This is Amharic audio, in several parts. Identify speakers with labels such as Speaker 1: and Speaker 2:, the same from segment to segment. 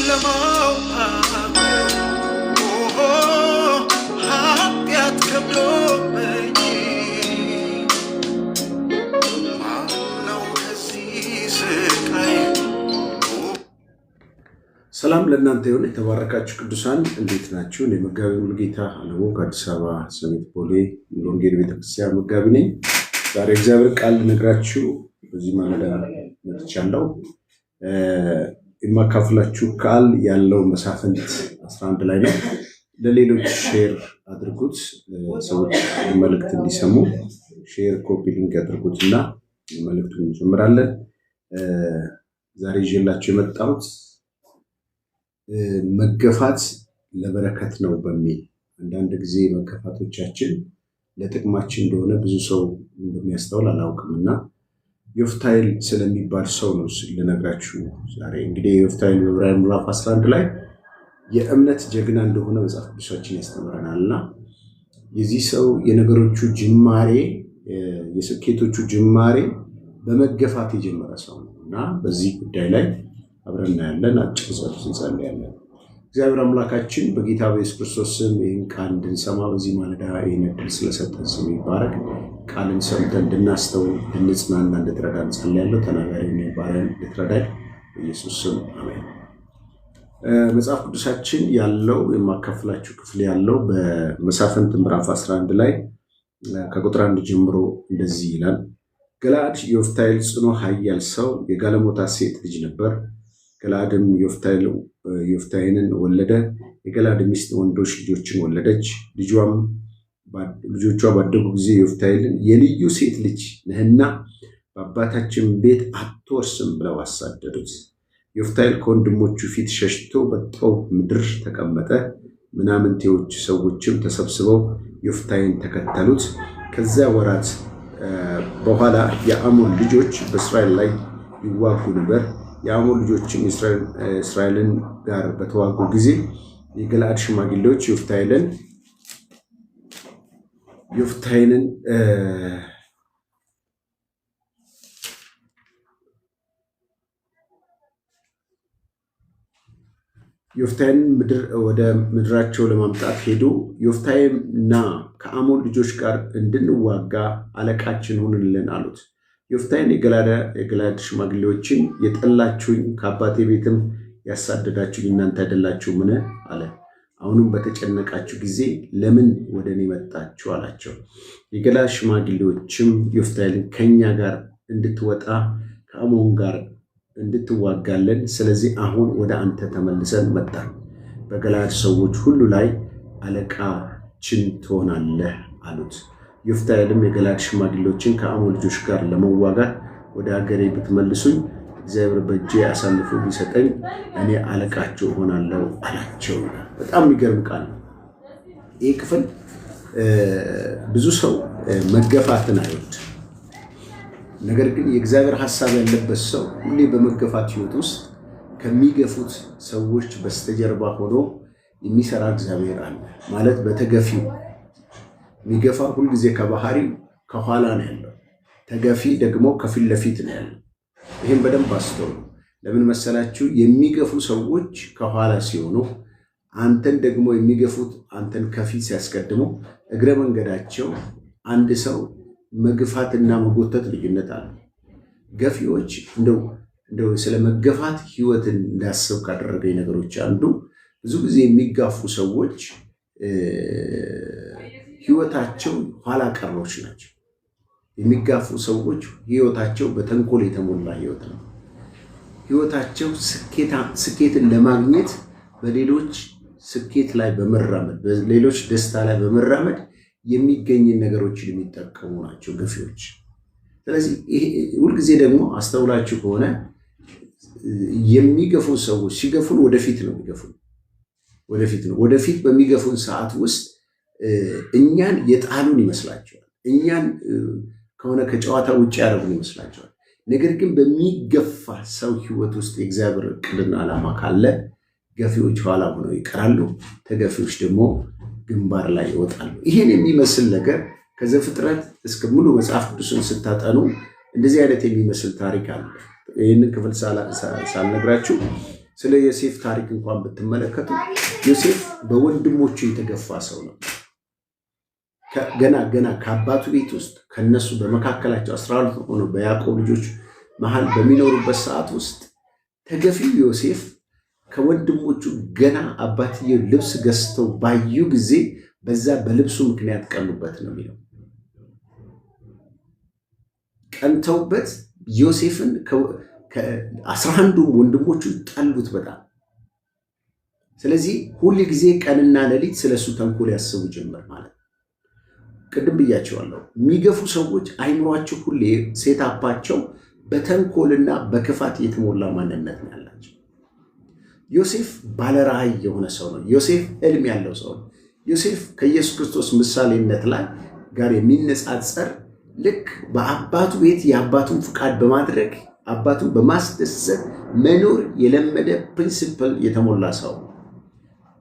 Speaker 1: ጨለማው ኃጢአት ከብዶብኝ ማነው ከዚህ ስቃይ።
Speaker 2: ሰላም ለእናንተ ይሁን የተባረካችሁ ቅዱሳን፣ እንዴት ናችሁ? እኔ መጋቢ ሙሉጌታ አለሙ ከአዲስ አበባ ሰሚት ቦሌ ወንጌል ቤተክርስቲያን መጋቢ ነኝ። ዛሬ እግዚአብሔር ቃል ልነግራችሁ በዚህ ማለዳ መጥቻለሁ። የማካፍላችሁ ቃል ያለው መሳፍንት 11 ላይ ነው። ለሌሎች ሼር አድርጉት፣ ሰዎች መልእክት እንዲሰሙ ሼር ኮፒ ሊንክ አድርጉትና መልእክቱን እንጀምራለን። ዛሬ ይዤላችሁ የመጣሁት መገፋት ለበረከት ነው በሚል አንዳንድ ጊዜ መገፋቶቻችን ለጥቅማችን እንደሆነ ብዙ ሰው እንደሚያስተውል አላውቅምና ዮፍታሔል ስለሚባል ሰው ነው ልነግራችሁ ዛሬ። እንግዲህ ዮፍታሔል በዕብራውያን ምዕራፍ 11 ላይ የእምነት ጀግና እንደሆነ መጽሐፍ ቅዱሳችን ያስተምረናልና የዚህ ሰው የነገሮቹ ጅማሬ የስኬቶቹ ጅማሬ በመገፋት የጀመረ ሰው ነው እና በዚህ ጉዳይ ላይ አብረን እናያለን። አጭር ጸሎት እንጸልያለን። እግዚአብሔር አምላካችን በጌታ በኢየሱስ ክርስቶስ ስም ይህን ቃል እንድንሰማ በዚህ ማለዳ ይህን ዕድል ስለሰጠን ስም ይባረክ። ቃልን ሰምተን እንድናስተውል እንድንጽናና እንድትረዳ እንጸልያለሁ። ተናጋሪ ባሪያን እንድትረዳኝ በኢየሱስ ስም አሜን። መጽሐፍ ቅዱሳችን ያለው የማካፍላችሁ ክፍል ያለው በመሳፍንት ምዕራፍ 11 ላይ ከቁጥር 1 ጀምሮ እንደዚህ ይላል። ገለዓድ ዮፍታሔል ጽኑ ኃያል ሰው የጋለሞታ ሴት ልጅ ነበር። ገለዓድም ዮፍታሔንን ወለደ። የገለዓድ ሚስት ወንዶች ልጆችን ወለደች። ልጆቿ ባደጉ ጊዜ ዮፍታሔልን የልዩ ሴት ልጅ ነህና በአባታችን ቤት አትወርስም ብለው አሳደዱት። ዮፍታሔል ከወንድሞቹ ፊት ሸሽቶ በጦብ ምድር ተቀመጠ። ምናምንቴዎች ሰዎችም ተሰብስበው ዮፍታሔን ተከተሉት። ከዚያ ወራት በኋላ የአሞን ልጆች በእስራኤል ላይ ይዋጉ ነበር። የአሞን ልጆችም እስራኤልን ጋር በተዋጉ ጊዜ የገለዓድ ሽማግሌዎች ዮፍታሔንን ወደ ምድራቸው ለማምጣት ሄዱ። ዮፍታሔና ከአሞን ልጆች ጋር እንድንዋጋ አለቃችን ሁንልን አሉት። ዮፍታሔን የገለዓድ ሽማግሌዎችን የጠላችሁኝ ከአባቴ ቤትም ያሳደዳችሁኝ እናንተ አይደላችሁምን? አለ። አሁንም በተጨነቃችሁ ጊዜ ለምን ወደ እኔ መጣችሁ? አላቸው። የገለዓድ ሽማግሌዎችም ዮፍታሔን ከእኛ ጋር እንድትወጣ ከአሞን ጋር እንድትዋጋለን፣ ስለዚህ አሁን ወደ አንተ ተመልሰን መጣን። በገለዓድ ሰዎች ሁሉ ላይ አለቃችን ትሆናለህ አሉት። ዮፍታሔልም የገለዓድ ሽማግሌዎችን ከአሞን ልጆች ጋር ለመዋጋት ወደ ሀገሬ ብትመልሱኝ እግዚአብሔር በእጄ አሳልፎ ቢሰጠኝ እኔ አለቃቸው እሆናለሁ አላቸው። በጣም የሚገርም ቃል ነው ይህ ክፍል። ብዙ ሰው መገፋትን አይወድ፣ ነገር ግን የእግዚአብሔር ሐሳብ ያለበት ሰው ሁሌ በመገፋት ሕይወት ውስጥ ከሚገፉት ሰዎች በስተጀርባ ሆኖ የሚሰራ እግዚአብሔር አለ ማለት። በተገፊው የሚገፋ ሁልጊዜ ከባህሪው ከኋላ ነው ያለው፣ ተገፊ ደግሞ ከፊት ለፊት ነው ያለው። ይህም በደንብ አስተውሉ። ለምን መሰላችሁ? የሚገፉ ሰዎች ከኋላ ሲሆኑ፣ አንተን ደግሞ የሚገፉት አንተን ከፊት ሲያስቀድሙ፣ እግረ መንገዳቸው አንድ ሰው መግፋትና መጎተት ልዩነት አለ። ገፊዎች እንደው ስለ መገፋት ህይወትን እንዳስብ ካደረገኝ ነገሮች አንዱ ብዙ ጊዜ የሚጋፉ ሰዎች ህይወታቸው ኋላ ቀሮች ናቸው። የሚጋፉ ሰዎች ህይወታቸው በተንኮል የተሞላ ህይወት ነው። ህይወታቸው ስኬትን ለማግኘት በሌሎች ስኬት ላይ በመራመድ በሌሎች ደስታ ላይ በመራመድ የሚገኝን ነገሮችን የሚጠቀሙ ናቸው ገፊዎች። ስለዚህ ሁልጊዜ ደግሞ አስተውላችሁ ከሆነ የሚገፉ ሰዎች ሲገፉን ወደፊት ነው የሚገፉን፣ ወደፊት በሚገፉን ሰዓት ውስጥ እኛን የጣሉን ይመስላቸዋል። እኛን ከሆነ ከጨዋታ ውጭ ያደረጉን ይመስላቸዋል። ነገር ግን በሚገፋ ሰው ህይወት ውስጥ የእግዚአብሔር ዕቅድና ዓላማ ካለ ገፊዎች ኋላ ሆነው ይቀራሉ፣ ተገፊዎች ደግሞ ግንባር ላይ ይወጣሉ። ይሄን የሚመስል ነገር ከዘፍጥረት እስከ ሙሉ መጽሐፍ ቅዱስን ስታጠኑ እንደዚህ አይነት የሚመስል ታሪክ አለ። ይህንን ክፍል ሳልነግራችሁ ስለ ዮሴፍ ታሪክ እንኳን ብትመለከቱ ዮሴፍ በወንድሞቹ የተገፋ ሰው ነው። ገና ከአባቱ ቤት ውስጥ ከነሱ በመካከላቸው 12 ሆኖ በያዕቆብ ልጆች መሃል በሚኖሩበት ሰዓት ውስጥ ተገፊው ዮሴፍ ከወንድሞቹ ገና አባትየው ልብስ ገዝተው ባዩ ጊዜ በዛ በልብሱ ምክንያት ቀኑበት ነው የሚለው። ቀንተውበት ዮሴፍን ከ11 ወንድሞቹ ጠሉት በጣም። ስለዚህ ሁል ጊዜ ቀንና ሌሊት ስለሱ ተንኮል ያስቡ ጀመር ማለት ነው። ቅድም ብያቸዋለሁ። የሚገፉ ሰዎች አይምሯቸው ሁሌ ሴታፓቸው በተንኮልና በክፋት የተሞላ ማንነት ነው ያላቸው። ዮሴፍ ባለራዕይ የሆነ ሰው ነው። ዮሴፍ ሕልም ያለው ሰው ነው። ዮሴፍ ከኢየሱስ ክርስቶስ ምሳሌነት ላይ ጋር የሚነጻጸር ልክ በአባቱ ቤት የአባቱን ፍቃድ በማድረግ አባቱን በማስደሰት መኖር የለመደ ፕሪንሲፕል የተሞላ ሰው ነው።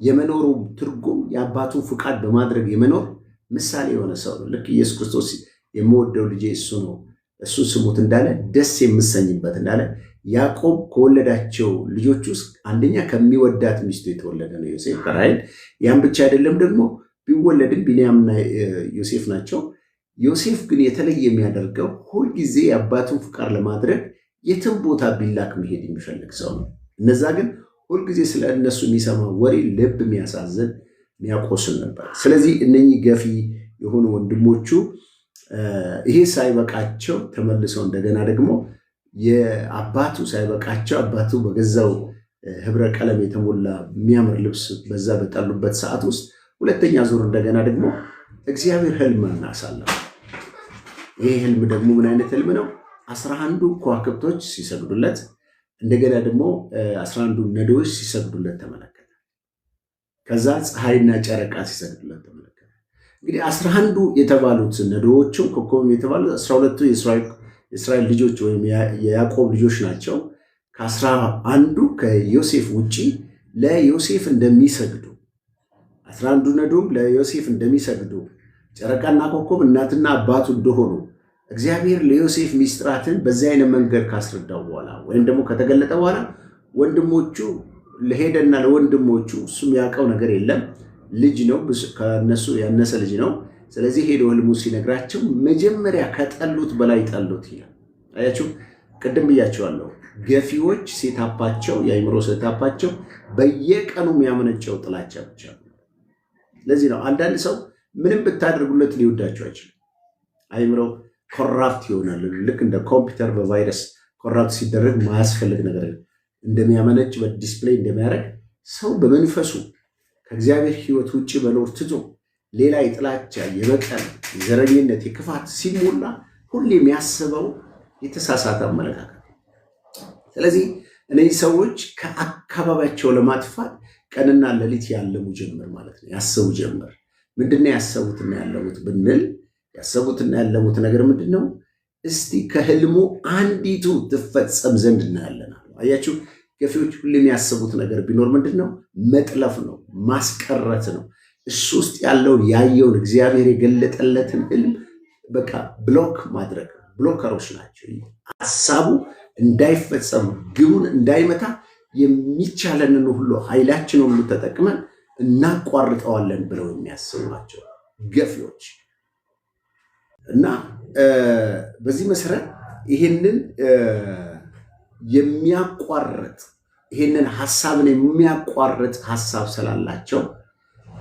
Speaker 2: የመኖሩ ትርጉም የአባቱን ፍቃድ በማድረግ የመኖር ምሳሌ የሆነ ሰው ነው። ልክ ኢየሱስ ክርስቶስ የምወደው ልጄ እሱ ነው እሱን ስሙት እንዳለ ደስ የምሰኝበት እንዳለ ያዕቆብ ከወለዳቸው ልጆች ውስጥ አንደኛ ከሚወዳት ሚስቱ የተወለደ ነው ዮሴፍ ከራሔል። ያን ብቻ አይደለም ደግሞ ቢወለድም ቢንያምና ዮሴፍ ናቸው። ዮሴፍ ግን የተለየ የሚያደርገው ሁልጊዜ የአባቱን ፍቃድ ለማድረግ የትም ቦታ ቢላክ መሄድ የሚፈልግ ሰው ነው። እነዛ ግን ሁልጊዜ ስለ እነሱ የሚሰማ ወሬ ልብ የሚያሳዝን የሚያቆስል ነበር። ስለዚህ እነኚህ ገፊ የሆኑ ወንድሞቹ ይሄ ሳይበቃቸው ተመልሰው እንደገና ደግሞ የአባቱ ሳይበቃቸው አባቱ በገዛው ህብረ ቀለም የተሞላ የሚያምር ልብስ በዛ በጣሉበት ሰዓት ውስጥ ሁለተኛ ዙር እንደገና ደግሞ እግዚአብሔር ህልም እናሳለፈ። ይሄ ህልም ደግሞ ምን አይነት ህልም ነው? 11 ከዋክብቶች ሲሰግዱለት እንደገና ደግሞ 11 ነዶዎች ሲሰግዱለት ተመለከተ። ከዛ ፀሐይና ጨረቃ ሲሰግዱለት ተመለከተ። እንግዲህ 11 የተባሉት ነዶዎችም ኮከብም የተባሉት 12ቱ የእስራኤል ልጆች ወይም የያዕቆብ ልጆች ናቸው። ከ11 ከዮሴፍ ውጪ ለዮሴፍ እንደሚሰግዱ 11 ነዶም ለዮሴፍ እንደሚሰግዱ ጨረቃና ኮከብ እናትና አባቱ እንደሆኑ እግዚአብሔር ለዮሴፍ ሚስጥራትን በዚህ አይነት መንገድ ካስረዳው በኋላ ወይም ደግሞ ከተገለጠ በኋላ ወንድሞቹ ለሄደና ለወንድሞቹ እሱ የሚያውቀው ነገር የለም፣ ልጅ ነው፣ ከነሱ ያነሰ ልጅ ነው። ስለዚህ ሄዶ ህልሙ ሲነግራቸው መጀመሪያ ከጠሉት በላይ ጠሉት ይላል። አያችሁ፣ ቅድም ብያቸዋለሁ። ገፊዎች ሴታፓቸው የአይምሮ ሴታፓቸው በየቀኑ የሚያመነጨው ጥላቻ ብቻ ነው። ለዚህ ነው አንዳንድ ሰው ምንም ብታደርጉለት ሊወዳቸው አይችልም። አይምሮ ኮራፕት ይሆናል። ልክ እንደ ኮምፒውተር በቫይረስ ኮራፕት ሲደረግ ማያስፈልግ ነገር እንደሚያመነጭ በዲስፕሌይ እንደሚያደርግ ሰው በመንፈሱ ከእግዚአብሔር ሕይወት ውጭ መኖር ትቶ ሌላ የጥላቻ የበቀል የዘረኝነት የክፋት ሲሞላ ሁሌ የሚያስበው የተሳሳተ አመለካከት። ስለዚህ እነዚህ ሰዎች ከአካባቢያቸው ለማጥፋት ቀንና ሌሊት ያለሙ ጀመር ማለት ነው። ያሰቡ ጀመር። ምንድነው ያሰቡትና ያለሙት ብንል ያሰቡትና ያለሙት ነገር ምንድነው? እስቲ ከህልሙ አንዲቱ ትፈጸም ዘንድ እናያለን። አያችሁ፣ ገፊዎች ሁሉ የሚያስቡት ነገር ቢኖር ምንድነው? መጥለፍ ነው፣ ማስቀረት ነው። እሱ ውስጥ ያለውን ያየውን እግዚአብሔር የገለጠለትን ህልም በቃ ብሎክ ማድረግ። ብሎከሮች ናቸው። ሀሳቡ እንዳይፈጸም ግቡን እንዳይመታ የሚቻለንን ሁሉ ኃይላችንን ሁሉ ተጠቅመን እናቋርጠዋለን ብለው የሚያስቡ ናቸው ገፊዎች። እና በዚህ መሰረት ይህንን የሚያቋርጥ ይህንን ሀሳብን የሚያቋርጥ ሀሳብ ስላላቸው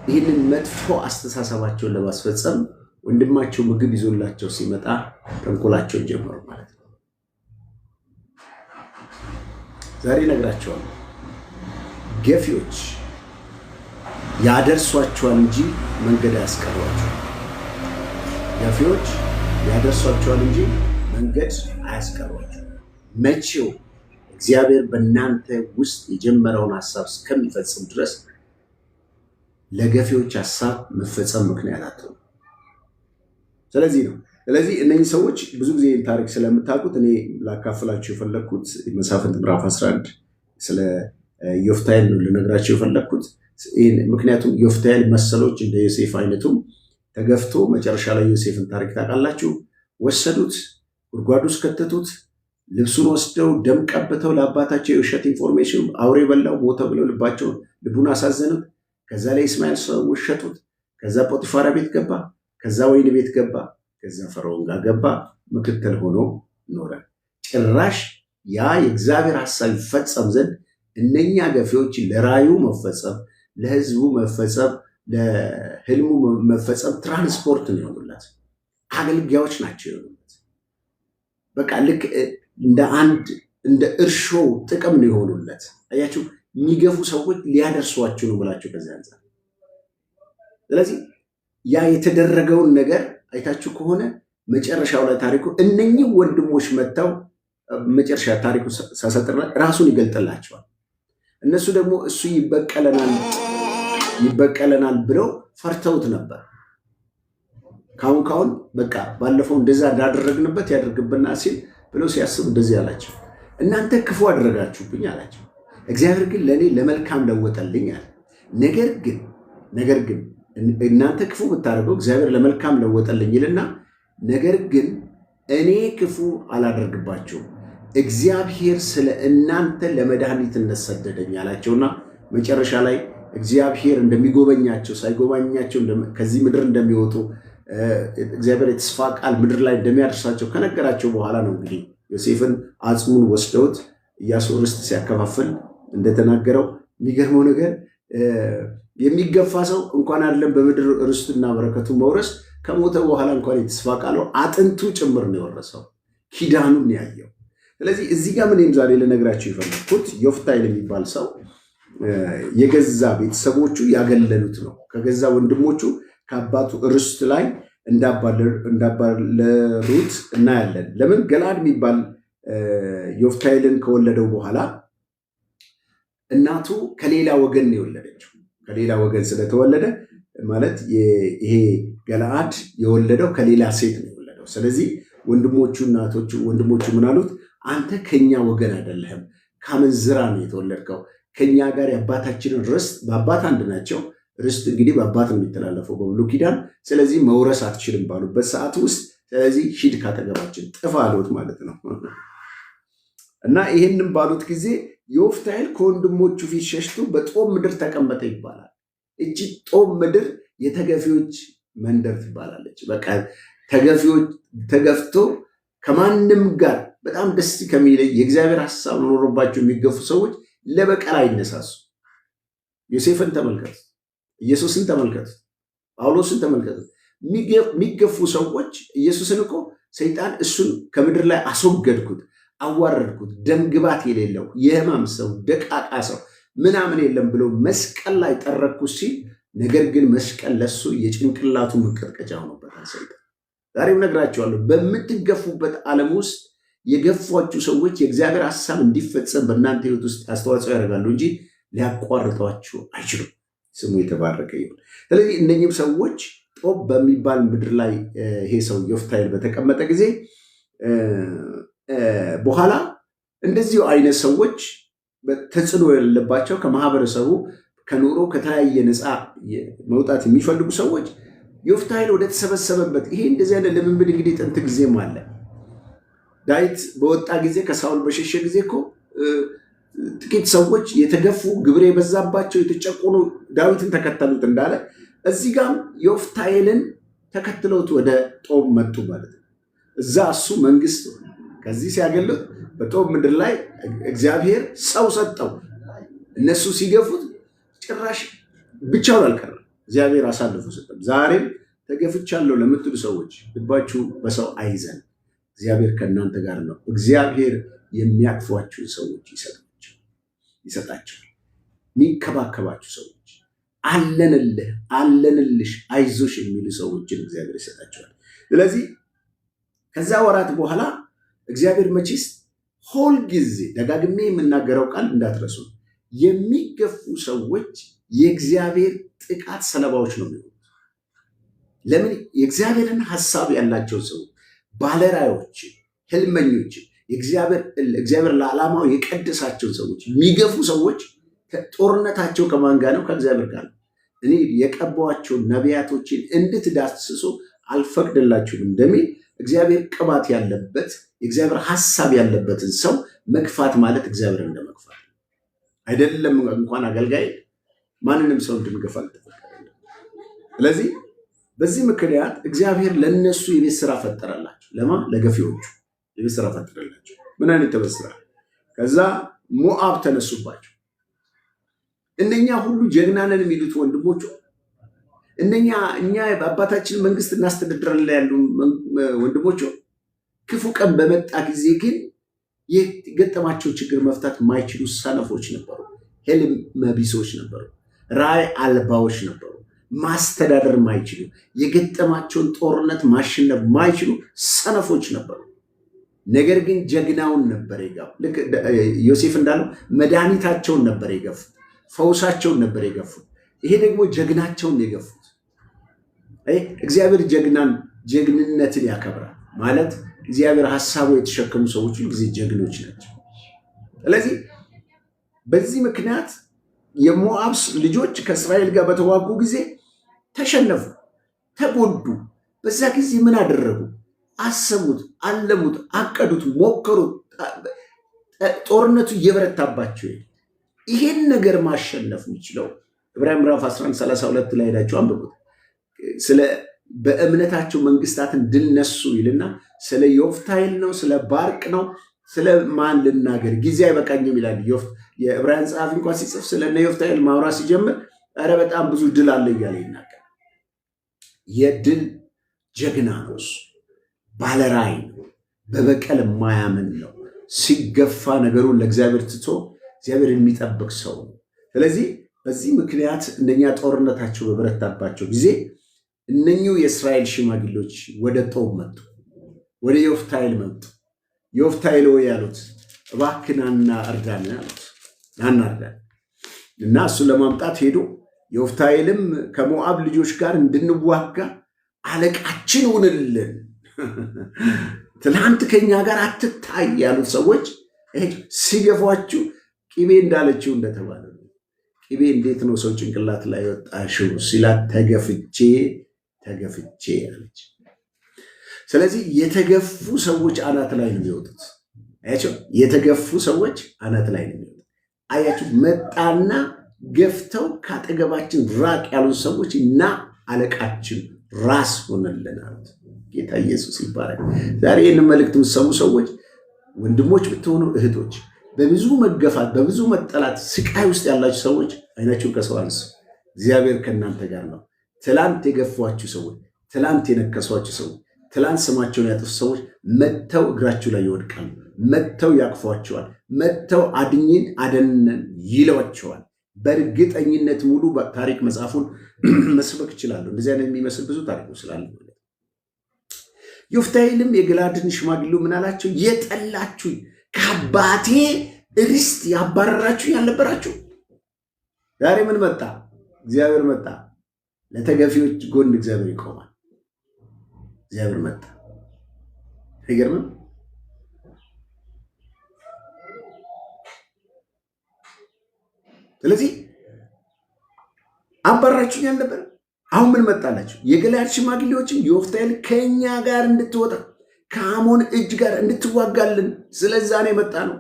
Speaker 2: ይህንን መጥፎ አስተሳሰባቸውን ለማስፈጸም ወንድማቸው ምግብ ይዞላቸው ሲመጣ ተንኮላቸውን ጀመሩ ማለት ነው። ዛሬ እነግራቸዋለሁ፣ ገፊዎች ያደርሷቸዋል እንጂ መንገድ አያስቀሯቸውም። ገፊዎች ያደርሷቸዋል እንጂ መንገድ አያስቀሯቸውም። መቼው እግዚአብሔር በእናንተ ውስጥ የጀመረውን ሀሳብ እስከሚፈጽም ድረስ ለገፊዎች ሀሳብ መፈጸም ምክንያት አትሆኑ። ስለዚህ እነዚህ ሰዎች ብዙ ጊዜ ታሪክ ስለምታውቁት እኔ ላካፍላችሁ የፈለግኩት መሳፍንት ምዕራፍ 11 ስለ ዮፍታሔል ነው ልነግራቸው የፈለግኩት። ምክንያቱም ዮፍታሔል መሰሎች እንደ ዮሴፍ አይነቱም ተገፍቶ መጨረሻ ላይ ዮሴፍን ታሪክ ታውቃላችሁ። ወሰዱት፣ ጉድጓድ ውስጥ ከተቱት፣ ልብሱን ወስደው ደም ቀብተው ለአባታቸው የውሸት ኢንፎርሜሽን አውሬ በላው ሞተ ብለው ልቡን አሳዘኑት። ከዛ ላይ እስማኤል ሰዎች ሸጡት። ከዛ ጶጢፋራ ቤት ገባ። ከዛ ወይን ቤት ገባ። ከዛ ፈርዖን ጋር ገባ። ምክትል ሆኖ ኖረ። ጭራሽ ያ የእግዚአብሔር ሐሳብ ይፈጸም ዘንድ እነኛ ገፊዎች ለራዩ መፈጸም፣ ለህዝቡ መፈጸም፣ ለህልሙ መፈጸም ትራንስፖርት ነው የሆኑለት። አገልጋዮች ናቸው የሆኑለት። በቃ ልክ እንደ እርሾ ጥቅም ነው የሆኑለት። አያችሁ፣ የሚገፉ ሰዎች ሊያደርሷችሁ ነው ብላችሁ ከዚህ አንጻር። ስለዚህ ያ የተደረገውን ነገር አይታችሁ ከሆነ መጨረሻው ላይ ታሪኩ እነኚህ ወንድሞች መጥተው መጨረሻ ታሪኩ ሳሰጥር ራሱን ይገልጥላቸዋል። እነሱ ደግሞ እሱ ይበቀለናል ብለው ፈርተውት ነበር። ካሁን በቃ ባለፈው እንደዛ እንዳደረግንበት ያደርግብና ሲል ብለው ሲያስቡ እንደዚህ አላቸው፣ እናንተ ክፉ አደረጋችሁብኝ አላቸው። እግዚአብሔር ግን ለእኔ ለመልካም ለወጠልኝ አለ። ነገር ግን እናንተ ክፉ ብታደርገው እግዚአብሔር ለመልካም ለወጠልኝ ይልና፣ ነገር ግን እኔ ክፉ አላደርግባቸውም፣ እግዚአብሔር ስለ እናንተ ለመድኃኒትነት ሰደደኝ አላቸውና መጨረሻ ላይ እግዚአብሔር እንደሚጎበኛቸው ሳይጎበኛቸው ከዚህ ምድር እንደሚወጡ እግዚአብሔር የተስፋ ቃል ምድር ላይ እንደሚያደርሳቸው ከነገራቸው በኋላ ነው እንግዲህ ዮሴፍን አጽሙን ወስደውት ኢያሱ ርስት ሲያከፋፍል እንደተናገረው። የሚገርመው ነገር የሚገፋ ሰው እንኳን አይደለም በምድር ርስትና በረከቱ መውረስ ከሞተ በኋላ እንኳን የተስፋ ቃሉ አጥንቱ ጭምር ነው የወረሰው፣ ኪዳኑን ያየው። ስለዚህ እዚህ ጋር ምንም ዛሬ ልነግራቸው የፈለኩት ዮፍታሔ የሚባል ሰው የገዛ ቤተሰቦቹ ያገለሉት ነው። ከገዛ ወንድሞቹ ከአባቱ ርስት ላይ እንዳባረሩት እናያለን። ለምን? ገለዓድ የሚባል ዮፍታሔን ከወለደው በኋላ እናቱ ከሌላ ወገን ነው የወለደችው። ከሌላ ወገን ስለተወለደ ማለት ይሄ ገለዓድ የወለደው ከሌላ ሴት ነው የወለደው። ስለዚህ ወንድሞቹ ምን አሉት? አንተ ከኛ ወገን አይደለህም፣ ከአመንዝራ ነው የተወለድከው። ከኛ ጋር የአባታችንን ርስት፣ በአባት አንድ ናቸው፣ ርስት እንግዲህ በአባት ነው የሚተላለፈው በብሉይ ኪዳን። ስለዚህ መውረስ አትችልም ባሉበት ሰዓት ውስጥ ስለዚህ ሂድ ካጠገባችን ጥፋ አሉት ማለት ነው። እና ይህንም ባሉት ጊዜ ዮፍታሔ ከወንድሞቹ ፊት ሸሽቶ በጦብ ምድር ተቀመጠ ይባላል። እቺ ጦብ ምድር የተገፊዎች መንደር ትባላለች። በቃ ተገፊዎች ተገፍቶ ከማንም ጋር በጣም ደስ ከሚለይ የእግዚአብሔር ሐሳብ ኖሮባቸው የሚገፉ ሰዎች ለበቀል አይነሳሱ። ዮሴፍን ተመልከቱ፣ ኢየሱስን ተመልከቱ፣ ጳውሎስን ተመልከቱ። የሚገፉ ሰዎች ኢየሱስን እኮ ሰይጣን እሱን ከምድር ላይ አስወገድኩት፣ አዋረድኩት፣ ደም ግባት የሌለው የሕማም ሰው ደቃቃ ሰው ምናምን የለም ብሎ መስቀል ላይ ጠረኩት ሲል፣ ነገር ግን መስቀል ለሱ የጭንቅላቱ መቀጥቀጫ ሆኖበታል ሰይጣን። ዛሬም ነግራቸዋለሁ፣ በምትገፉበት ዓለም ውስጥ የገፏችሁ ሰዎች የእግዚአብሔር ሐሳብ እንዲፈጸም በእናንተ ሕይወት ውስጥ አስተዋጽኦ ያደርጋሉ እንጂ ሊያቋርጧችሁ አይችሉም። ስሙ የተባረከ ይሁን። ስለዚህ እነኚህም ሰዎች ጦብ በሚባል ምድር ላይ ይሄ ሰው ዮፍታሔ በተቀመጠ ጊዜ በኋላ እንደዚሁ አይነት ሰዎች ተጽዕኖ ያለባቸው ከማህበረሰቡ ከኑሮ ከተለያየ ነፃ መውጣት የሚፈልጉ ሰዎች ዮፍታሔ ወደ ተሰበሰበበት ይሄ እንደዚህ አይነት ልምምድ እንግዲህ ጥንት ጊዜም አለ። ዳዊት በወጣ ጊዜ ከሳውል በሸሸ ጊዜ እኮ ጥቂት ሰዎች የተገፉ ግብር የበዛባቸው የተጨቆኑ ዳዊትን ተከተሉት እንዳለ እዚህ ጋም ዮፍታሔን ተከትለውት ወደ ጦብ መጡ ማለት ነው። እዛ እሱ መንግስት ከዚህ ሲያገሉት በጦብ ምድር ላይ እግዚአብሔር ሰው ሰጠው። እነሱ ሲገፉት ጭራሽ ብቻውን አልቀረም፣ እግዚአብሔር አሳልፎ ሰጠው። ዛሬም ተገፍቻለሁ ለምትሉ ሰዎች ልባችሁ በሰው አይዘን፣ እግዚአብሔር ከእናንተ ጋር ነው። እግዚአብሔር የሚያቅፏችሁን ሰዎች ይሰጣቸዋል። የሚንከባከባችሁ ሰዎች፣ አለንልህ አለንልሽ አይዞሽ የሚሉ ሰዎችን እግዚአብሔር ይሰጣቸዋል። ስለዚህ ከዛ ወራት በኋላ እግዚአብሔር መቼስ ሁል ጊዜ ደጋግሜ የምናገረው ቃል እንዳትረሱ፣ የሚገፉ ሰዎች የእግዚአብሔር ጥቃት ሰለባዎች ነው የሚሆኑት። ለምን? የእግዚአብሔርን ሐሳብ ያላቸው ሰዎች፣ ባለራዮች፣ ህልመኞች፣ እግዚአብሔር ለዓላማው የቀደሳቸውን ሰዎች የሚገፉ ሰዎች ጦርነታቸው ከማን ጋር ነው? ከእግዚአብሔር ጋር ነው። እኔ የቀባኋቸውን ነቢያቶችን እንድትዳስሱ አልፈቅድላችሁም እንደሚል እግዚአብሔር ቅባት ያለበት የእግዚአብሔር ሐሳብ ያለበትን ሰው መግፋት ማለት እግዚአብሔር እንደመግፋት አይደለም። እንኳን አገልጋይ ማንንም ሰው እንድንገፋ አልተፈቀደም። ስለዚህ በዚህ ምክንያት እግዚአብሔር ለነሱ የቤት ስራ ፈጠረላቸው። ለገፊዎቹ የቤት ስራ ፈጠረላቸው። ምን አይነት ተበስራ? ከዛ ሞዓብ ተነሱባቸው። እነኛ ሁሉ ጀግና ነን የሚሉት ወንድሞቹ እኛ በአባታችን መንግስት እናስተዳድራለን ያሉ ወንድሞቹ ክፉ ቀን በመጣ ጊዜ ግን የገጠማቸው ችግር መፍታት የማይችሉ ሰነፎች ነበሩ። ህልም መቢሶች ነበሩ። ራዕይ አልባዎች ነበሩ። ማስተዳደር ማይችሉ የገጠማቸውን ጦርነት ማሸነፍ ማይችሉ ሰነፎች ነበሩ። ነገር ግን ጀግናውን ነበር የገፉት። ልክ ዮሴፍ እንዳለው መድኃኒታቸውን ነበር የገፉት፣ ፈውሳቸውን ነበር የገፉት። ይሄ ደግሞ ጀግናቸውን የገፉት። እግዚአብሔር ጀግንነትን ያከብራል ማለት እግዚአብሔር ሐሳቡ የተሸከሙ ሰዎች ሁሉ ጊዜ ጀግኖች ናቸው። ስለዚህ በዚህ ምክንያት የሞዓብ ልጆች ከእስራኤል ጋር በተዋጉ ጊዜ ተሸነፉ፣ ተጎዱ። በዛ ጊዜ ምን አደረጉ? አሰቡት፣ አለሙት፣ አቀዱት፣ ሞከሩት። ጦርነቱ እየበረታባቸው ይሄን ነገር ማሸነፍ የሚችለው ዕብራውያን ምዕራፍ 11:32 ላይ ሄዳችሁ አንብቡት። ስለ በእምነታቸው መንግስታትን ድል ነሱ ይልና ስለ ዮፍታሔል ነው፣ ስለ ባርቅ ነው፣ ስለ ማን ልናገር ጊዜ አይበቃኝም ይላል። የዕብራውያን ጸሐፊ እንኳን ሲጽፍ ስለነ ዮፍታሔል ማውራት ሲጀምር ኧረ በጣም ብዙ ድል አለ እያለ ይናገራል። የድል ጀግና ነው እሱ። ባለራዕይ ነው። በበቀል የማያምን ነው። ሲገፋ ነገሩን ለእግዚአብሔር ትቶ እግዚአብሔር የሚጠብቅ ሰው ነው። ስለዚህ በዚህ ምክንያት እነኛ ጦርነታቸው በበረታባቸው ጊዜ እነኚሁ የእስራኤል ሽማግሌዎች ወደ ጦብ መጡ፣ ወደ ዮፍታሔል መጡ። ዮፍታሔል ሆይ ያሉት እባክህ ናና እርዳን አሉት። ናና እርዳን እና እሱን ለማምጣት ሄዶ ዮፍታሔልም ከሞዓብ ልጆች ጋር እንድንዋጋ አለቃችን ሁንልን፣ ትናንት ከኛ ጋር አትታይ ያሉት ሰዎች ሲገፏችሁ ቅቤ እንዳለችው እንደተባለ ነው። ቅቤ እንዴት ነው ሰው ጭንቅላት ላይ ወጣሽው ሲላት ተገፍቼ አለች። ስለዚህ የተገፉ ሰዎች አናት ላይ ነው የሚወጡት። አያቸው፣ የተገፉ ሰዎች አናት ላይ ነው የሚወጡት። አያችሁ፣ መጣና ገፍተው ካጠገባችን ራቅ ያሉት ሰዎች እና አለቃችን ራስ ሆነልን አሉት። ጌታ ኢየሱስ ይባላል። ዛሬ ይህንን መልእክት የምትሰሙ ሰዎች ወንድሞች ብትሆኑ እህቶች፣ በብዙ መገፋት በብዙ መጠላት ስቃይ ውስጥ ያላችሁ ሰዎች አይናችሁን ከሰው አንሱ። እግዚአብሔር ከእናንተ ጋር ነው። ትላንት የገፏችሁ ሰዎች፣ ትላንት የነከሷችሁ ሰዎች፣ ትላንት ስማቸውን ያጠፉ ሰዎች መጥተው እግራችሁ ላይ ይወድቃሉ። መጥተው ያቅፏቸዋል። መጥተው አድኝን አደነን ይለዋቸዋል። በእርግጠኝነት ሙሉ ታሪክ መጽሐፉን መስበክ ይችላሉ። እንደዚህ አይነት የሚመስል ብዙ ታሪክ ስላለ ዮፍታሔልም የገለዓድን ሽማግሌው ምን አላቸው? የጠላችሁኝ ከአባቴ ርስት ያባረራችሁ ያልነበራችሁ ዛሬ ምን መጣ? እግዚአብሔር መጣ። ለተገፊዎች ጎን እግዚአብሔር ይቆማል። እግዚአብሔር መጣ። አይገርምም? ስለዚህ አባረራችሁኝ ያልነበረ አሁን ምን መጣላችሁ? የገለዓድ ሽማግሌዎችም ዮፍታሔል ከኛ ጋር እንድትወጣ ከአሞን እጅ ጋር እንድትዋጋልን ስለዛ ነው የመጣ ነው።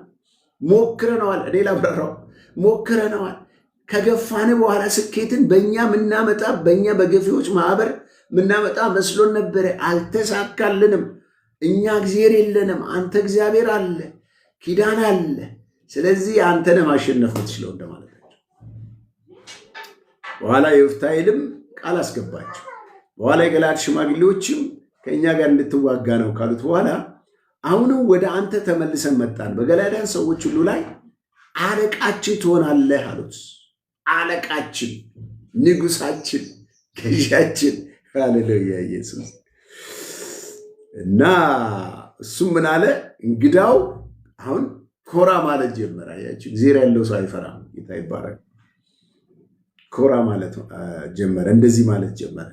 Speaker 2: ሞክረነዋል። እኔ ላብራራው። ሞክረነዋል። ከገፋን በኋላ ስኬትን በእኛ ምናመጣ በእኛ በገፊዎች ማህበር ምናመጣ መስሎን ነበረ። አልተሳካልንም። እኛ እግዚአብሔር የለንም፣ አንተ እግዚአብሔር አለ፣ ኪዳን አለ። ስለዚህ አንተን ማሸነፍ ትችለው እንደማለት ነው። በኋላ ዮፍታሔልም ቃል አስገባቸው። በኋላ የገለዓድ ሽማግሌዎችም ከእኛ ጋር እንድትዋጋ ነው ካሉት በኋላ አሁንም ወደ አንተ ተመልሰን መጣን፣ በገለዓዳውያን ሰዎች ሁሉ ላይ አለቃችን ትሆናለህ አሉት። አለቃችን፣ ንጉሳችን፣ ገዣችን። ሃሌሉያ ኢየሱስ። እና እሱም ምን አለ? እንግዳው አሁን ኮራ ማለት ጀመረ። ያቺው እግዚአብሔር ያለው ሰው አይፈራም። ጌታ ይባረክ። ኮራ ማለት ጀመረ። እንደዚህ ማለት ጀመረ።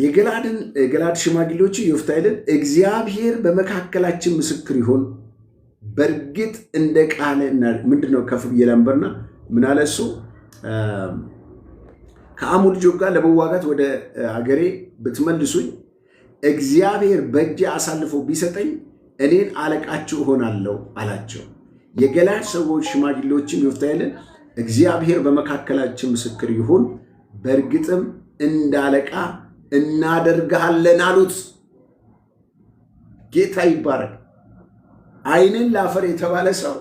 Speaker 2: የገለዓድ ሽማግሌዎች ዮፍታሔልን እግዚአብሔር በመካከላችን ምስክር ይሆን፣ በእርግጥ እንደ ቃል ምንድነው ከፍ ብዬ ላንበርና ምን አለ እሱ ከአሞን ልጆች ጋር ለመዋጋት ወደ አገሬ ብትመልሱኝ እግዚአብሔር በእጄ አሳልፎ ቢሰጠኝ እኔን አለቃችሁ እሆናለሁ አላቸው። የገለዓድ ሰዎች ሽማግሌዎችም ዮፍታሔን እግዚአብሔር በመካከላችን ምስክር ይሁን፣ በእርግጥም እንዳለቃ እናደርግሃለን አሉት። ጌታ ይባረክ። ዓይንን ላፈር የተባለ ሰው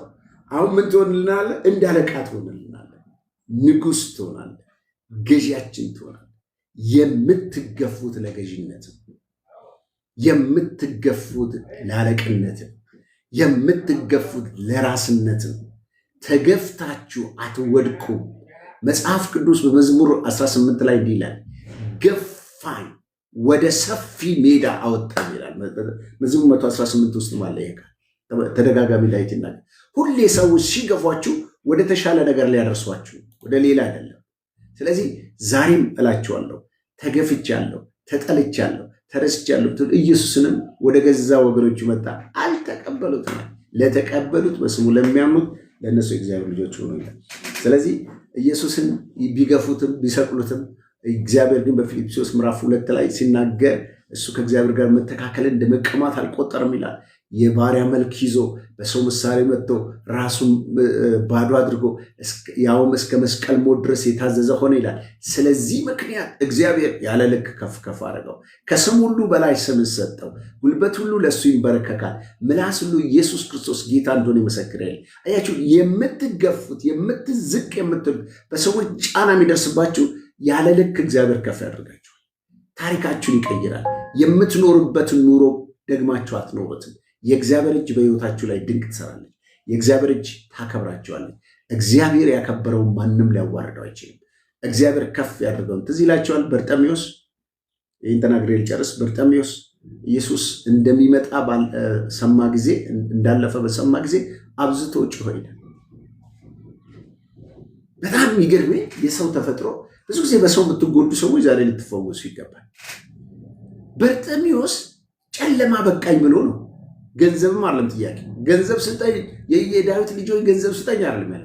Speaker 2: አሁን ምን ትሆንልናለህ? እንዳለቃ ትሆንልናለህ፣ ንጉሥ ትሆናለህ፣ ገዢያችን ትሆናለህ። የምትገፉት ለገዥነት፣ የምትገፉት ለአለቅነት፣ የምትገፉት ለራስነት። ተገፍታችሁ አትወድቁም። መጽሐፍ ቅዱስ በመዝሙር 18 ላይ እንዲህ ይላል፣ ገፋኝ ወደ ሰፊ ሜዳ አወጣኝ ይላል። መዝሙር 118 ውስጥ ማለ ይሄ ተደጋጋሚ ላይ ይናገራል። ሁሌ ሰዎች ሲገፏችሁ ወደ ተሻለ ነገር ሊያደርሷችሁ፣ ወደ ሌላ አይደለም። ስለዚህ ዛሬም እላችኋለሁ ተገፍቻለሁ፣ ተጠልቻለሁ፣ ተረስቻለሁ ትል ኢየሱስንም ወደ ገዛ ወገኖቹ መጣ፣ አልተቀበሉትም። ለተቀበሉት በስሙ ለሚያምኑት ለእነሱ የእግዚአብሔር ልጆች ሆኑ ይላል። ስለዚህ ኢየሱስን ቢገፉትም ቢሰቅሉትም እግዚአብሔር ግን በፊልጵስዩስ ምዕራፍ 2 ላይ ሲናገር እሱ ከእግዚአብሔር ጋር መተካከልን እንደ መቀማት አልቆጠርም ይላል። የባሪያ መልክ ይዞ በሰው ምሳሌ መጥቶ ራሱን ባዶ አድርጎ ያውም እስከ መስቀል ሞት ድረስ የታዘዘ ሆነ ይላል። ስለዚህ ምክንያት እግዚአብሔር ያለ ልክ ከፍ ከፍ አደረገው፣ ከስም ሁሉ በላይ ስምን ሰጠው። ጉልበት ሁሉ ለእሱ ይንበረከካል፣ ምላስ ሁሉ ኢየሱስ ክርስቶስ ጌታ እንደሆነ ይመሰክራል። አያችሁ፣ የምትገፉት የምትዝቅ የምትሉት በሰዎች ጫና የሚደርስባችሁ ያለ ልክ እግዚአብሔር ከፍ ያደርጋችኋል። ታሪካችሁን ይቀይራል። የምትኖሩበትን ኑሮ ደግማችሁ አትኖሩትም። የእግዚአብሔር እጅ በሕይወታችሁ ላይ ድንቅ ትሰራለች። የእግዚአብሔር እጅ ታከብራችኋለች። እግዚአብሔር ያከበረውን ማንም ሊያዋርደው አይችልም። እግዚአብሔር ከፍ ያደርገውን ትዝ ይላችኋል። በርጤሜዎስ፣ ይህን ተናግሬ ልጨርስ። በርጤሜዎስ ኢየሱስ እንደሚመጣ ሰማ ጊዜ፣ እንዳለፈ በሰማ ጊዜ አብዝቶ ጮኸ ይላል። በጣም የሚገርመኝ የሰው ተፈጥሮ ብዙ ጊዜ በሰው የምትጎዱ ሰዎች ዛሬ ልትፈወሱ ይገባል። በርጤሜዎስ ጨለማ በቃኝ ብሎ ነው። ገንዘብም አለም ጥያቄ፣ ገንዘብ ስጠኝ፣ የዳዊት ልጆች ገንዘብ ስጠኝ አይደለም ያለ፣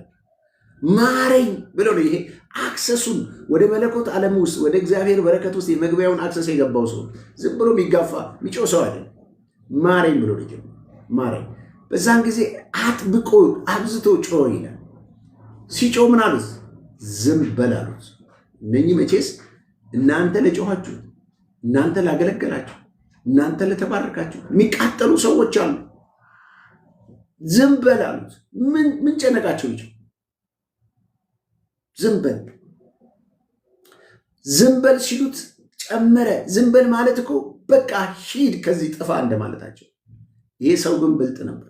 Speaker 2: ማረኝ ብሎ ነው። ይሄ አክሰሱን ወደ መለኮት ዓለም ውስጥ ወደ እግዚአብሔር በረከት ውስጥ የመግቢያውን አክሰስ የገባው ሰው ዝም ብሎ የሚጋፋ የሚጮህ ሰው አይደለም። ማረኝ ብሎ ልጅ ማረኝ። በዛን ጊዜ አጥብቆ አብዝቶ ጮህ ይላል። ሲጮህ ምን አሉት? ዝም በል አሉት። እነኚህ መቼስ እናንተ ለጮኋችሁ፣ እናንተ ላገለገላችሁ፣ እናንተ ለተባረካችሁ የሚቃጠሉ ሰዎች አሉ። ዝም በል አሉት። ምን ጨነቃቸው? ልጅ ዝም በል ዝም በል ሲሉት ጨመረ። ዝም በል ማለት እኮ በቃ ሂድ ከዚህ ጥፋ እንደማለታቸው። ይሄ ሰው ግን ብልጥ ነበር፣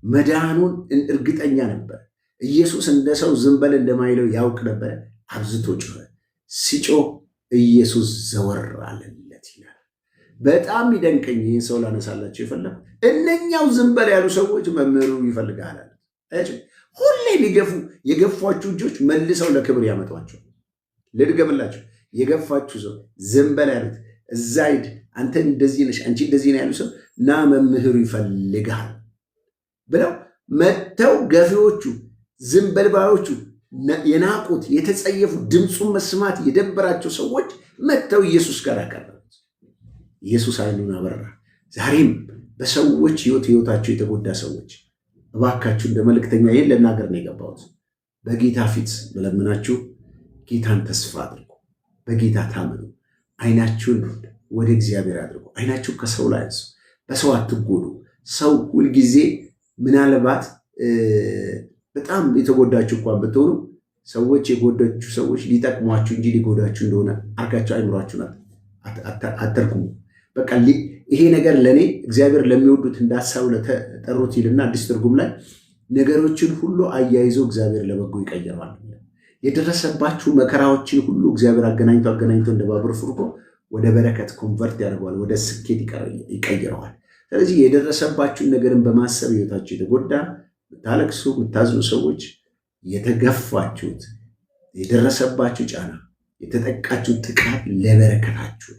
Speaker 2: መዳኑን እርግጠኛ ነበር። ኢየሱስ እንደ ሰው ዝም በል እንደማይለው ያውቅ ነበር። አብዝቶ ጮኸ። ሲጮህ ኢየሱስ ዘወር አለለት ይላል። በጣም ይደንቀኝ። ይህን ሰው ላነሳላቸው የፈለጉ እነኛው ዝም በል ያሉ ሰዎች መምህሩ ይፈልጋል አለ። ሁሌ ሊገፉ የገፏችሁ እጆች መልሰው ለክብር ያመጧቸው። ልድገምላቸው። የገፋችሁ ሰው ዝም በል ያሉት እዛ ሂድ፣ አንተ እንደዚህ ነሽ፣ አንቺ እንደዚህ ነው ያሉ ሰው ና መምህሩ ይፈልጋል ብለው መጥተው ገፊዎቹ ዝም በል ባዮቹ የናቁት የተጸየፉ ድምፁን መስማት የደበራቸው ሰዎች መጥተው ኢየሱስ ጋር አቀረቡት። ኢየሱስ ዓይኑን አበራ። ዛሬም በሰዎች ሕይወታቸው የተጎዳ ሰዎች እባካችሁ እንደ መልእክተኛ ይህን ልናገር ነው የገባሁት። በጌታ ፊት መለምናችሁ ጌታን ተስፋ አድርጉ። በጌታ ታምኑ። ዓይናችሁን ወደ እግዚአብሔር አድርጉ። ዓይናችሁ ከሰው ላይ አንሱ። በሰው አትጎዱ። ሰው ሁልጊዜ ምናልባት በጣም የተጎዳችሁ እንኳን ብትሆኑ ሰዎች የጎዳችሁ ሰዎች ሊጠቅሟችሁ እንጂ ሊጎዳችሁ እንደሆነ አርጋችሁ አይምሯችሁን አተርጉሙ። በቃ ይሄ ነገር ለእኔ እግዚአብሔር ለሚወዱት እንዳሳው ለተጠሩት ይልና አዲስ ትርጉም ላይ ነገሮችን ሁሉ አያይዞ እግዚአብሔር ለበጎ ይቀይረዋል። የደረሰባችሁ መከራዎችን ሁሉ እግዚአብሔር አገናኝቶ እንደ ባቡር ፍርጎ ወደ በረከት ኮንቨርት ያደርገዋል፣ ወደ ስኬት ይቀይረዋል። ስለዚህ የደረሰባችሁን ነገርን በማሰብ ሕይወታችሁ የተጎዳ የምታለቅሱ የምታዝኑ ሰዎች የተገፋችሁት የደረሰባችሁ ጫና የተጠቃችሁ ጥቃት ለበረከታችሁ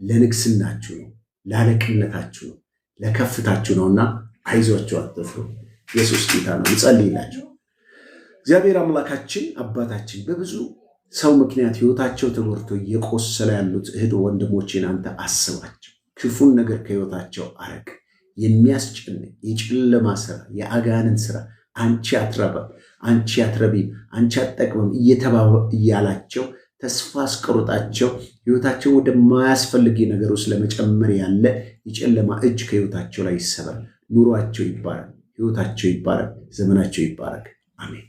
Speaker 2: ለንግስናችሁ ነው፣ ለአለቅነታችሁ ነው፣ ለከፍታችሁ ነውና አይዟችሁ፣ አትፍሩ። ኢየሱስ ጌታ ነው። እንጸልይላችሁ። እግዚአብሔር አምላካችን አባታችን በብዙ ሰው ምክንያት ሕይወታቸው ተጎድቶ እየቆሰለ ያሉት እህት ወንድሞቼን አንተ አስባቸው። ክፉን ነገር ከሕይወታቸው አረቅ። የሚያስጨንቅ የጨለማ ስራ፣ የአጋንን ስራ አንቺ አትረባም፣ አንቺ አትረቢም፣ አንቺ አትጠቅምም እያላቸው ተስፋ አስቆርጣቸው ሕይወታቸው ወደማያስፈልግ ነገር ውስጥ ለመጨመር ያለ የጨለማ እጅ ከሕይወታቸው ላይ ይሰበር። ኑሯቸው ይባረክ፣ ሕይወታቸው ይባረክ፣ ዘመናቸው ይባረክ። አሜን።